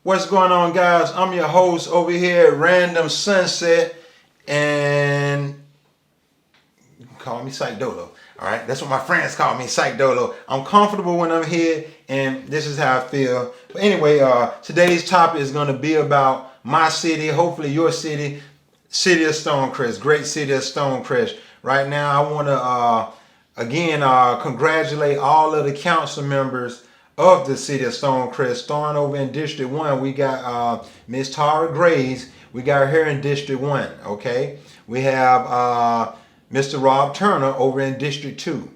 What's going on, guys? I'm your host over here at Random Sunset, and you can call me Psych Dolo. All right, that's what my friends call me, Psych Dolo. I'm comfortable when I'm here, and this is how I feel. But anyway, today's topic is going to be about my city, hopefully your city, city of Stonecrest, great city of Stonecrest. Right now, I want to again congratulate all of the council members of the city of Stonecrest. Starting over in District 1, we got Miss Tara Graves. We got her here in District 1, okay? We have Mr. Rob Turner over in District 2.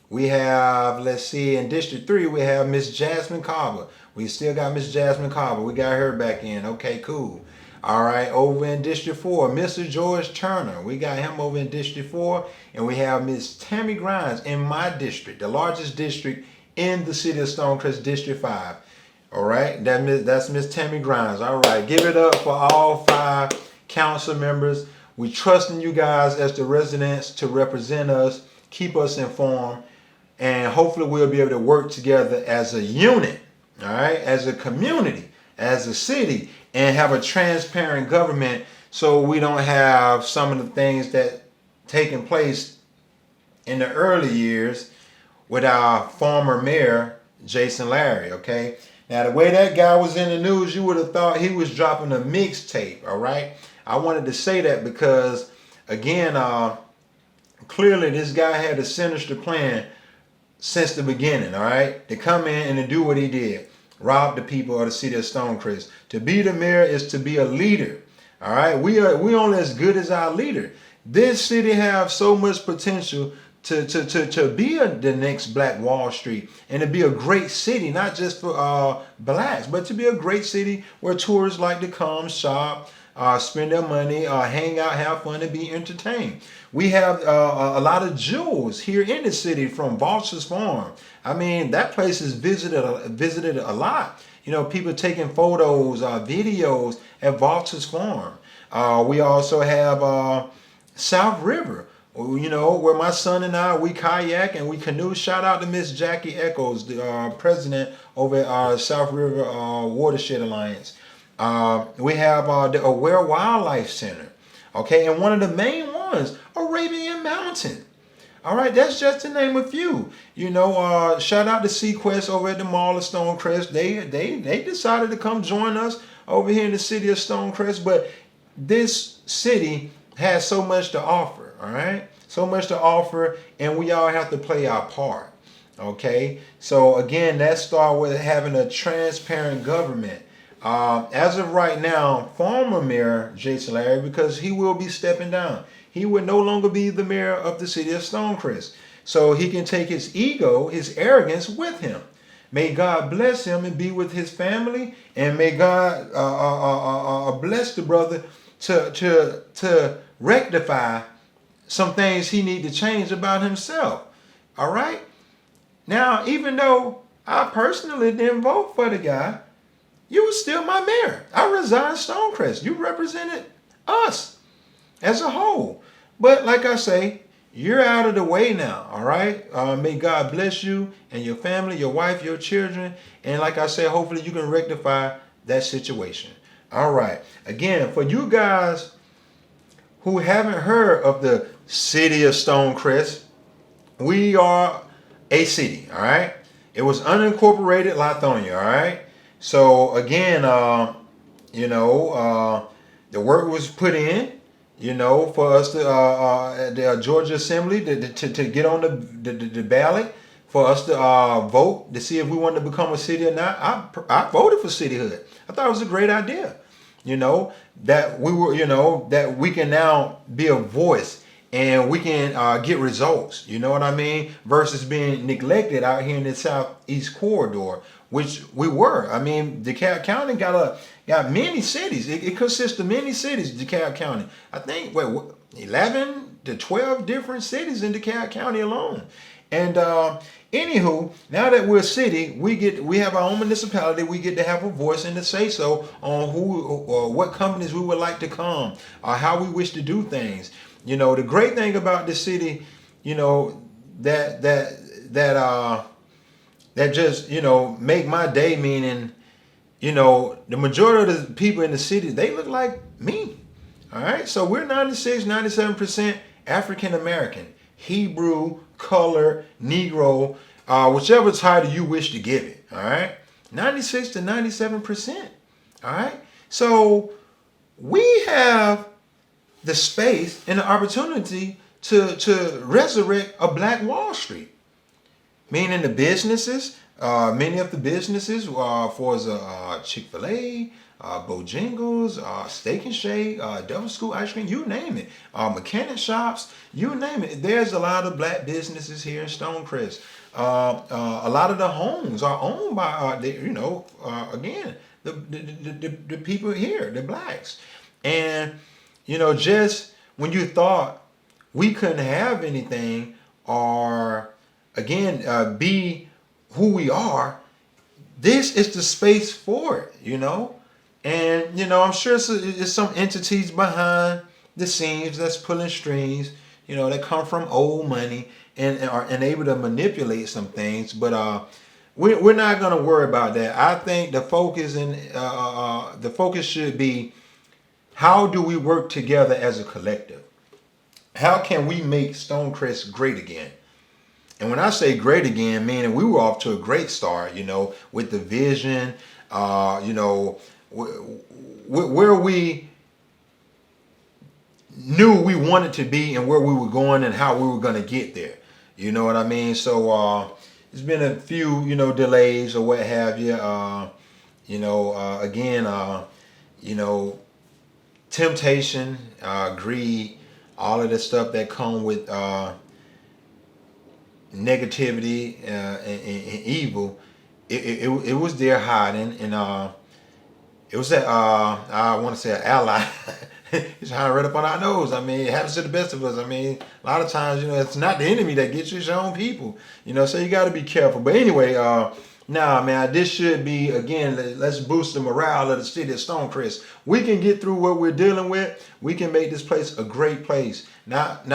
We have, let's see, in District 3, we have Miss Jasmine Carver. We still got Miss Jasmine Carver. We got her back in. Okay, cool. All right, over in District 4, Mr. George Turner. We got him over in District 4. And we have Miss Tammy Grimes in my district, the largest district in the city of Stonecrest, District 5. All right, that's Miss Tammy Grimes. All right, give it up for all 5 council members. We trusting you guys as the residents to represent us, keep us informed, and hopefully we'll be able to work together as a unit, all right, as a community, as a city, and have a transparent government so we don't have some of the things that taken place in the early years with our former mayor, Jason Larry, okay? Now, the way that guy was in the news, you would have thought he was dropping a mixtape, all right? I wanted to say that because, again, clearly this guy had a sinister plan since the beginning, all right? To come in and to do what he did, rob the people of the city of Stonecrest. To be the mayor is to be a leader, all right? We only as good as our leader. This city have so much potential to be the next Black Wall Street and to be a great city, not just for blacks, but to be a great city where tourists like to come, shop, spend their money, hang out, have fun, and be entertained. We have a lot of jewels here in the city from Vulture's Farm. I mean, that place is visited a lot. You know, people taking photos, videos at Vulture's Farm. We also have South River, you know, where my son and I, we kayak and we canoe. Shout out to Miss Jackie Echoes, the president over at South River Watershed Alliance. We have the Aware Wildlife Center, okay, and one of the main ones, Arabian Mountain. All right, that's just to name a few. You know, shout out to Sequest over at the Mall of Stonecrest. They decided to come join us over here in the city of Stonecrest, but this city has so much to offer, all right? So much to offer, and we all have to play our part, okay? So again, that starts with having a transparent government. As of right now, former Mayor Jason Larry, because he will be stepping down. He will no longer be the mayor of the city of Stonecrest. So he can take his ego, his arrogance with him. May God bless him and be with his family, and may God bless the brother to rectify some things he need to change about himself. All right? Now, even though I personally didn't vote for the guy, you were still my mayor. I resigned Stonecrest. You represented us as a whole. But like I say, you're out of the way now, all right? May God bless you and your family, your wife, your children. And like I said, hopefully you can rectify that situation. All right. Again, for you guys who haven't heard of the city of Stonecrest, we are a city, all right? It was unincorporated Lithonia, all right? So again, you know, the work was put in, you know, for us to the Georgia Assembly to get on the ballot for us to vote to see if we wanted to become a city or not. I voted for cityhood. I thought it was a great idea, you know, that we were, you know, that we can now be a voice and we can get results, you know what I mean, versus being neglected out here in the southeast corridor, which we were. I mean, DeKalb County got many cities. It consists of many cities, DeKalb County. I think, 11 to 12 different cities in DeKalb County alone. And anywho, now that we're a city, we have our own municipality. We get to have a voice and to say so on who or what companies we would like to come, or how we wish to do things. You know, the great thing about this city, you know, that just, you know, make my day, meaning, the majority of the people in the city, they look like me. All right. So we're 96, 97% African American, Hebrew, colored, Negro, whichever title you wish to give it. All right. 96 to 97%. All right. So we have the space and the opportunity to resurrect a Black Wall Street. Meaning the businesses, many of the businesses, for Chick-fil-A, Bojangles, Steak and Shake, Devil School Ice Cream, you name it, mechanic shops, you name it. There's a lot of Black businesses here in Stonecrest. A lot of the homes are owned by, again, the people here, the Blacks. And, just when you thought we couldn't have anything or, again, be who we are, this is the space for it, And, I'm sure it's some entities behind the scenes that's pulling strings, that come from old money and are able to manipulate some things. But we're not going to worry about that. I think the focus should be, how do we work together as a collective? How can we make Stonecrest great again? And when I say great again, meaning we were off to a great start, with the vision, where we knew we wanted to be and where we were going and how we were going to get there. You know what I mean? So there's been a few, delays or what have you. Temptation, greed, all of the stuff that come with negativity and evil. It was there hiding, and it was that I want to say an ally. It's trying to right up on our nose. I mean, it happens to the best of us. I mean, a lot of times, it's not the enemy that gets you, it's your own people. So you got to be careful. But anyway, man, this should be, again, let's boost the morale of the city of Stonecrest. We can get through what we're dealing with. We can make this place a great place. Not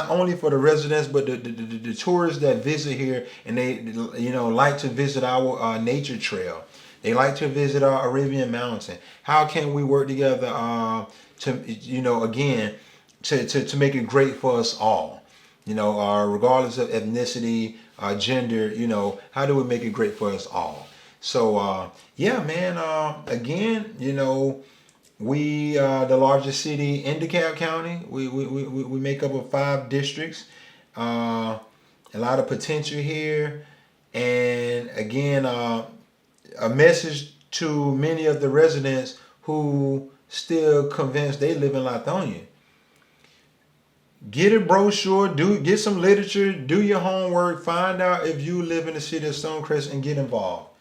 only for the residents, but the tourists that visit here, and they, like to visit our nature trail. They like to visit our Arabian Mountain. How can we work together to make it great for us all? Regardless of ethnicity, gender, how do we make it great for us all? So, again, we the largest city in DeKalb County. We make up of 5 districts. A lot of potential here, and again, a message to many of the residents who still convinced they live in Lithonia. Get a brochure, get some literature, do your homework, find out if you live in the city of Stonecrest and get involved.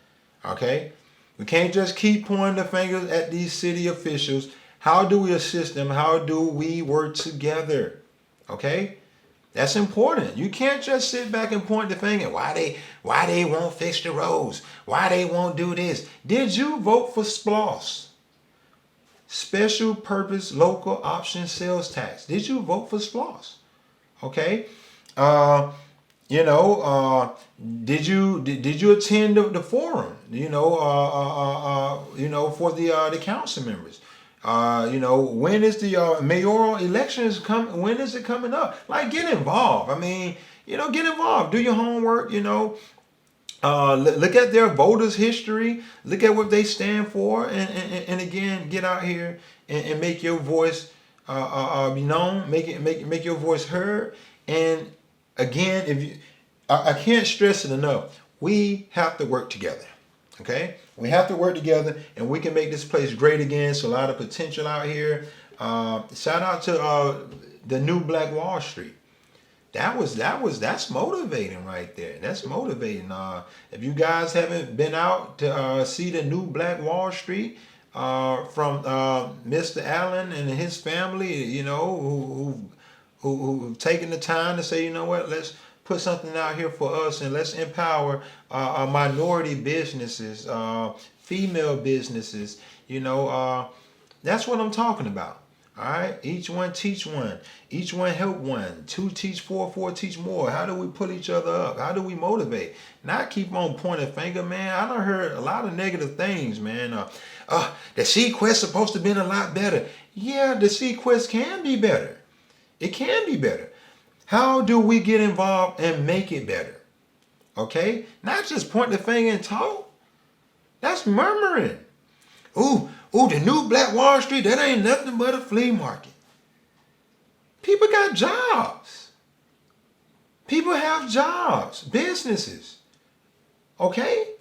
Okay? We can't just keep pointing the fingers at these city officials. How do we assist them? How do we work together? Okay? That's important. You can't just sit back and point the finger. Why they won't fix the roads? Why they won't do this? Did you vote for SPLOS? Special Purpose Local Option Sales Tax. Did you vote for SPLOS? Okay. Did you attend the forum? For the council members. When is the mayoral elections come? When is it coming up? Like, get involved. I mean, get involved. Do your homework. Look at their voters' history. Look at what they stand for, and again, get out here and make your voice be known. Make your voice heard. And again, I can't stress it enough. We have to work together. Okay, we have to work together, and we can make this place great again. So a lot of potential out here. Shout out to the new Black Wall Street. That's motivating right there. That's motivating. If you guys haven't been out to see the new Black Wall Street from Mr. Allen and his family, who've taken the time to say, you know what, let's put something out here for us, and let's empower minority businesses, female businesses. That's what I'm talking about. All right, each one teach one, each one help one, two teach four, four teach more. How do we pull each other up? How do we motivate? Not keep on pointing finger, man. I done heard a lot of negative things, man. The Sequest supposed to be a lot better. Yeah, the Sequest can be better. It can be better. How do we get involved and make it better? Okay, not just point the finger and talk. That's murmuring. Ooh, the new Black Wall Street, that ain't nothing but a flea market. People got jobs. People have jobs, businesses. Okay?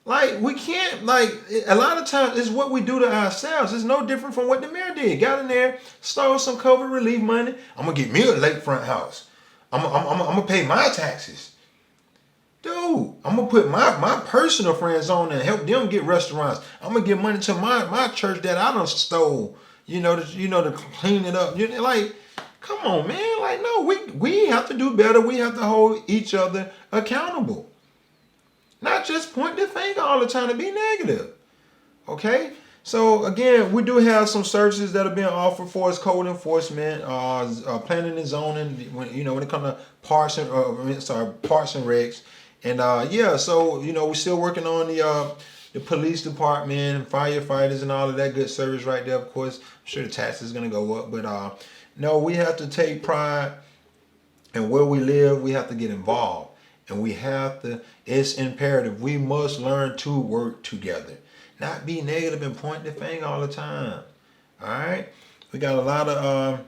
Like, we can't, like, a lot of times it's what we do to ourselves. It's no different from what the mayor did. Got in there, stole some COVID relief money. I'm going to get me a lakefront house. I'm going to pay my taxes. Dude, I'm going to put my personal friends on and help them get restaurants. I'm going to give money to my church that I done stole, to clean it up. Like, come on, man. Like, no, we have to do better. We have to hold each other accountable. Not just point the finger all the time to be negative. Okay? So, again, we do have some services that are being offered for us: code enforcement, planning and zoning, when it comes to parks and recs. And so we're still working on the police department, firefighters, and all of that good service right there. Of course, I'm sure the tax is going to go up, but no, we have to take pride in where we live. We have to get involved, and we have to. It's imperative. We must learn to work together, not be negative and point the finger all the time. All right, we got a lot of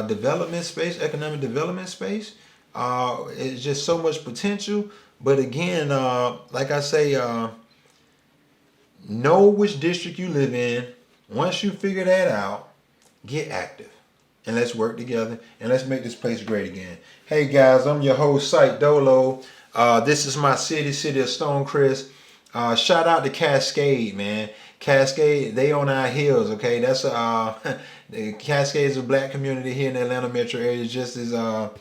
development space, economic development space. It's just so much potential. But again, like I say, know which district you live in. Once you figure that out, get active. And let's work together. And let's make this place great again. Hey guys, I'm your host, Psych Dolo. This is my city of Stonecrest. Shout out to Cascade, man. Cascade, they on our heels, okay? That's the Cascade is a black community here in the Atlanta metro area, just as the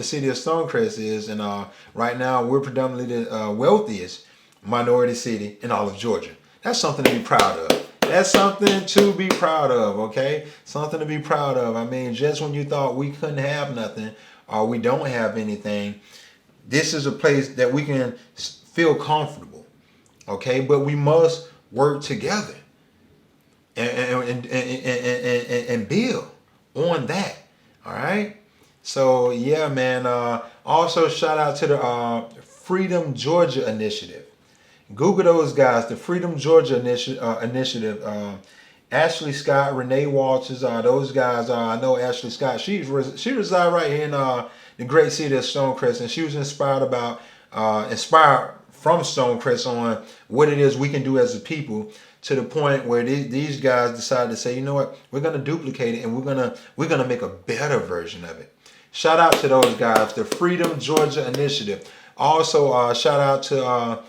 city of Stonecrest is, and right now we're predominantly the wealthiest minority city in all of Georgia. That's something to be proud of. That's something to be proud of, okay? Something to be proud of. I mean, just when you thought we couldn't have nothing or we don't have anything, this is a place that we can feel comfortable, okay? But we must work together and build on that, all right? So yeah, man. Also, shout out to the Freedom Georgia Initiative. Google those guys, the Freedom Georgia Initiative. Ashley Scott, Renee Walters, those guys. I know Ashley Scott. She resides right here in the great city of Stonecrest, and she was inspired from Stonecrest on what it is we can do as a people, to the point where these guys decided to say, you know what, we're gonna duplicate it and we're gonna make a better version of it. Shout out to those guys, the Freedom Georgia Initiative. Also, shout out to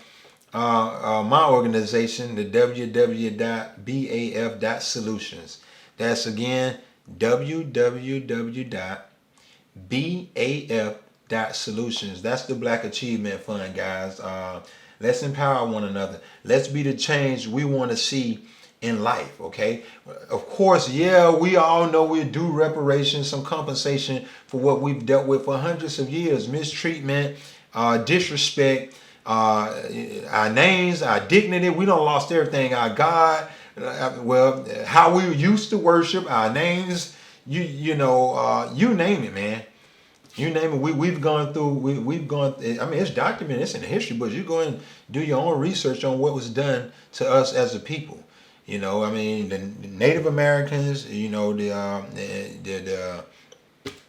my organization, the www.baf.solutions. That's again www.baf.solutions. That's the Black Achievement Fund, guys. Let's empower one another. Let's be the change we want to see in life, okay? Of course, yeah, we all know we do reparations, some compensation for what we've dealt with for hundreds of years: mistreatment, disrespect, our names, our dignity. We done lost everything. Our God, how we used to worship, our names. You name it, man. You name it. We've gone through. We've gone. I mean, it's documented. It's in the history books. You go and do your own research on what was done to us as a people. I mean, the Native Americans, the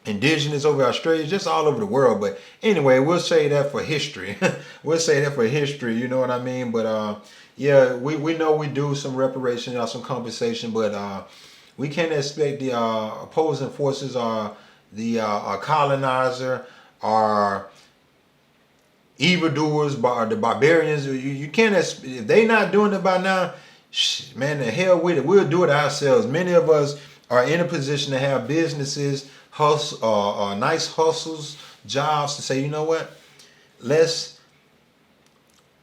indigenous over Australia, just all over the world. But anyway, we'll say that for history. We'll say that for history, you know what I mean? But yeah, we know we do some reparation or some compensation, but we can't expect the opposing forces or the colonizer or evildoers, the barbarians. You can't, if they not doing it by now, man, the hell with it. We'll do it ourselves. Many of us are in a position to have businesses, nice hustles, jobs, to say, you know what? Let's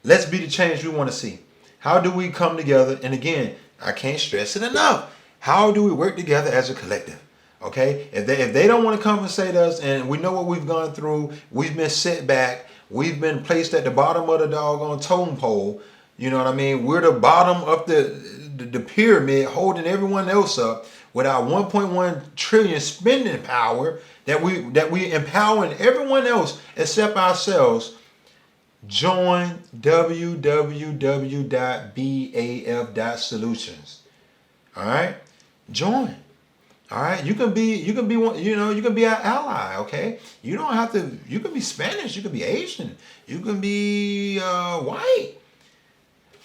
be the change we want to see. How do we come together? And again, I can't stress it enough. How do we work together as a collective? Okay, if they don't want to compensate us, and we know what we've gone through, we've been set back, we've been placed at the bottom of the doggone totem pole. You know what I mean? We're the bottom of the pyramid, holding everyone else up with our 1.1 trillion spending power that we empowering everyone else except ourselves. Join www.baf.solutions. All right, join. All right, you can be one, you can be our ally. Okay, you don't have to. You can be Spanish, you can be Asian, you can be white,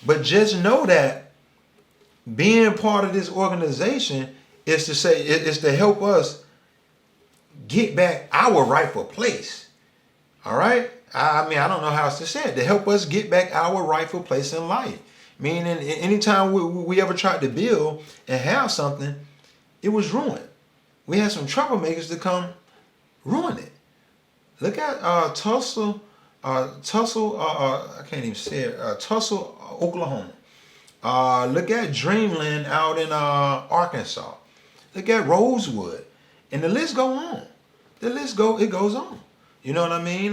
but just know that being part of this organization is to help us get back our rightful place. All right, I mean, I don't know how else to say it. To help us get back our rightful place in life. Meaning, anytime we ever tried to build and have something, it was ruined. We had some troublemakers to come ruin it. Look at Tulsa, I can't even say it, Tulsa, Oklahoma. Look at Dreamland out in Arkansas. Look at Rosewood. And the list go on. It goes on. You know what I mean?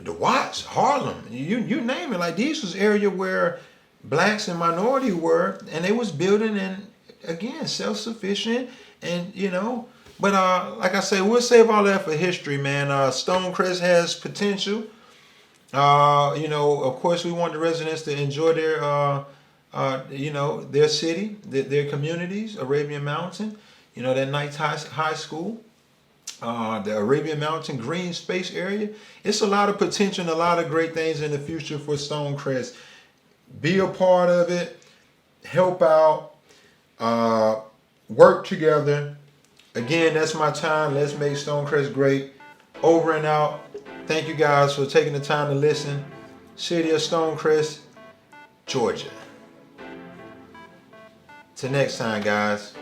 The Watts, Harlem, you name it. Like, these was area where blacks and minority were, and they was building, and again, self-sufficient, and but like I say, we'll save all that for history, man. Stonecrest has potential. Of course, we want the residents to enjoy their their city, their communities, Arabian Mountain, that nice high school. The Arabian Mountain green space area. It's a lot of potential and a lot of great things in the future for Stonecrest. Be a part of it, help out, work together. Again, that's my time. Let's make Stonecrest great. Over and out. Thank you guys for taking the time to listen. City of Stonecrest, Georgia. Till next time, guys.